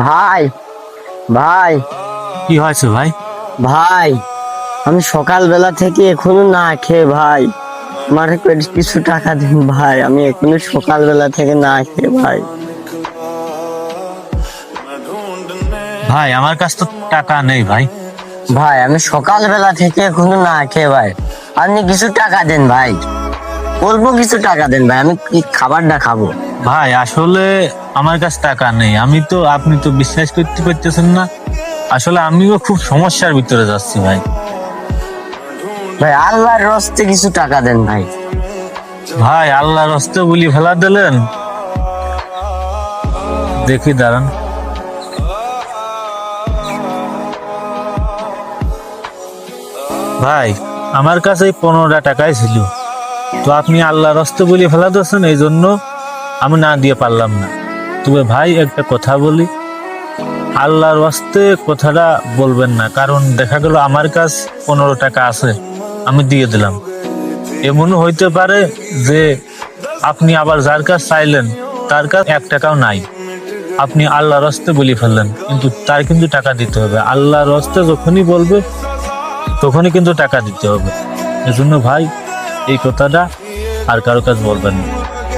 ভাই ভাই কি হয়েছে ভাই? ভাই আমি সকালবেলা থেকে এখনো না খেয়ে ভাই, আমার কিছু টাকা দিন ভাই, আমি এখনো সকালবেলা থেকে না খেয়ে ভাই। ভাই আমার কাছে তো টাকা নেই ভাই। ভাই আমি সকালবেলা থেকে এখনো না খেয়ে ভাই, আপনি কিছু টাকা দেন ভাই, অল্প কিছু টাকা দেন ভাই, আমি কি খাবারটা খাবো। ভাই আসলে আমার কাছে টাকা নেই, আপনি তো বিশ্বাস করতে পারতেছেন না, আসলে আমিও খুব সমস্যার ভিতরে যাচ্ছি ভাই। ভাই আল্লাহর রস্তে কিছু টাকা দেন ভাই। ভাই আল্লাহর রাস্তে বলি ফেলা দিলেন, দেখি দাঁড়ান। ভাই আমার কাছে 15টা টাকাই ছিল, তো আপনি আল্লাহর রাস্তে বলি ফেলা দিয়েছেন, এই জন্য আমি না দিয়ে পারলাম না। তবে ভাই একটা কথা বলি, আল্লাহর রাস্তে কথাটা বলবেন না, কারণ দেখা গেল আমার কাছ 15 টাকা আছে, আমি দিয়ে দিলাম। এমনও হইতে পারে যে আপনি আবার যার কাছ চাইলেন তার কাছ 1 টাকাও নাই, আপনি আল্লাহর রাস্তে বলি ফেললেন, কিন্তু তার কিন্তু টাকা দিতে হবে। আল্লাহর রাস্তে যখনই বলবে তখনই কিন্তু টাকা দিতে হবে। এজন্য ভাই এই কথাটা আর কারো কাছে বলবেন না।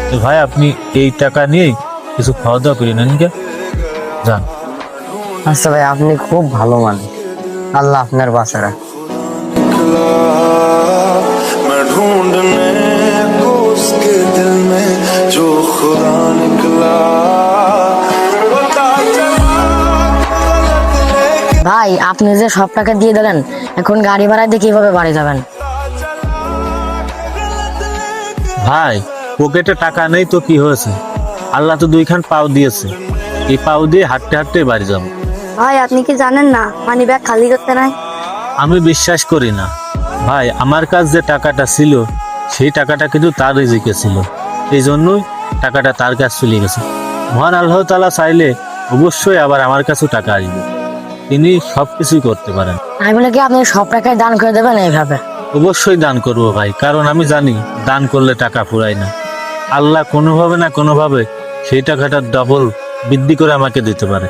তো ভাই আপনি এই টাকা নিয়েই কিছু খাওয়া দাওয়া করে নেন, গে যান। আচ্ছা ভাই, আপনি খুব ভালো মানুষ, আল্লাহ আপনার বাঁচা রাখ। मैं ढूंढने को उसके दिल में जो खुदा निकला। ভাই আপনি যে সব টাকা দিয়ে দিলেন, এখন গাড়ি ভাড়া দিয়ে কিভাবে বাড়ি যাবেন? ভাই পকেটে টাকা নেই তো কি হয়েছে, আল্লাহ তো 2খান পাও দিয়েছে, এই পাও দিয়ে হাঁটতে হাঁটতে বাড়ি যাবো। ভাই আপনি কি জানেন না মানি ব্যাগ খালি করতে নাই? আমি বিশ্বাস করি না ভাই, আমার কাছে যে টাকাটা ছিল সেই টাকাটা কিন্তু তার রিজিকে ছিল, এই জন্যই টাকাটা তার কাছে চলে গেছে। মহান আল্লাহ তাআলা চাইলে অবশ্যই আবার আমার কাছেও টাকা আসবে, তিনি সবকিছুই করতে পারেন। আমি বলে কি আপনি সব টাকায় দান করে দেবেন এইভাবে? অবশ্যই দান করবো ভাই, কারণ আমি জানি দান করলে টাকা ফুরায় না, আল্লাহ কোনোভাবে না কোনোভাবে সেই টাকাটা ডবল বৃদ্ধি করে আমাকে দিতে পারে।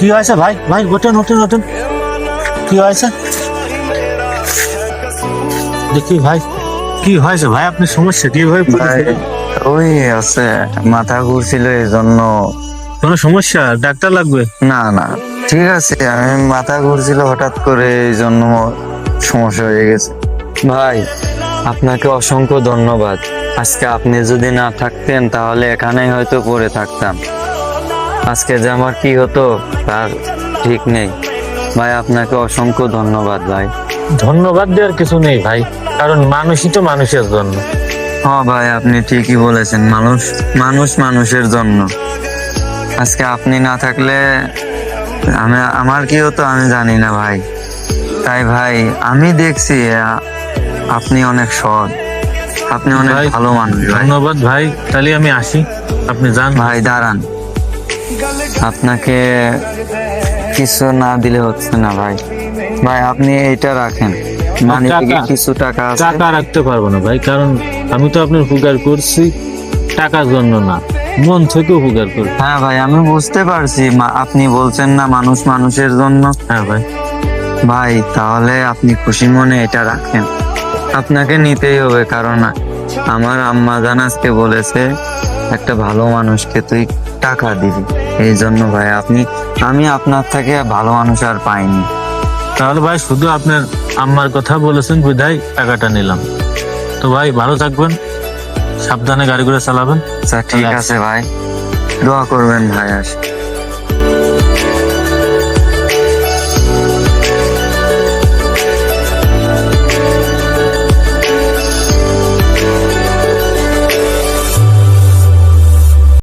কি হয়েছে ভাই? ভাই ওঠেন ওঠেন ওঠেন, কি হয়েছে দেখি ভাই, কি হয়েছে ভাই? আপনি সমস্যা কি ভাই? ওই আছে, মাথা ঘুরছিল এই জন্য। কোনো সমস্যা? ডাক্তার লাগবে? না না ঠিক আছে, আমি মাথা ঘুরছিল হঠাৎ করে, এই জন্য সমস্যা হয়ে গেছে। ভাই আপনাকে অসংখ্য ধন্যবাদ, আজকে আপনি যদি না থাকতেন তাহলে এখানেই হয়তো পড়ে থাকতাম, আজকে যে আমার কি হতো তার ঠিক নেই। ভাই আপনাকে অসংখ্য ধন্যবাদ ভাই। ধন্যবাদ দেওয়ার কিছু নেই ভাই, কারণ মানুষই তো মানুষের জন্য। হ্যাঁ ভাই আপনি ঠিকই বলেছেন, মানুষ মানুষ মানুষের জন্য। আজকে আপনি না থাকলে আমার কি হতো আমি জানি না ভাই। তাই ভাই আমি দেখছি আপনি অনেক সৎ, আপনি অনেক ভাই, ভালো মানুষ। ধন্যবাদ ভাই, তাহলে আমি আসি, আপনি যান। ভাই দাঁড়ান, আপনাকে কিছু না দিলে হচ্ছে না ভাই। ভাই আপনি এইটা রাখেন, মানে কিছু টাকা আছে। টাকা রাখতে পারবো না ভাই, কারণ আমি তো আপনার উপকার করছি টাকার জন্য না, মন থেকে উপকার করছি। হ্যাঁ ভাই আমি বুঝতে পারছি, আপনি বলছেন না মানুষ মানুষের জন্য। হ্যাঁ ভাই। ভাই তাহলে আপনি খুশি মনে এটা রাখেন, আপনাকে নিতেই হবে, কারণ আমার আম্মা জান আজকে বলেছে একটা ভালো মানুষকে তুই টাকা দিবি, এই জন্য ভাই আমি আপনার থেকে ভালো মানুষ আর পাইনি। তাহলে ভাই শুধু আপনার আম্মার কথা বলেছেন বিধায় টাকাটা নিলাম। তো ভাই ভালো থাকবেন, সাবধানে গাড়ি ঘোড়া চালাবেন। আচ্ছা ঠিক আছে ভাই, দোয়া করবেন ভাই।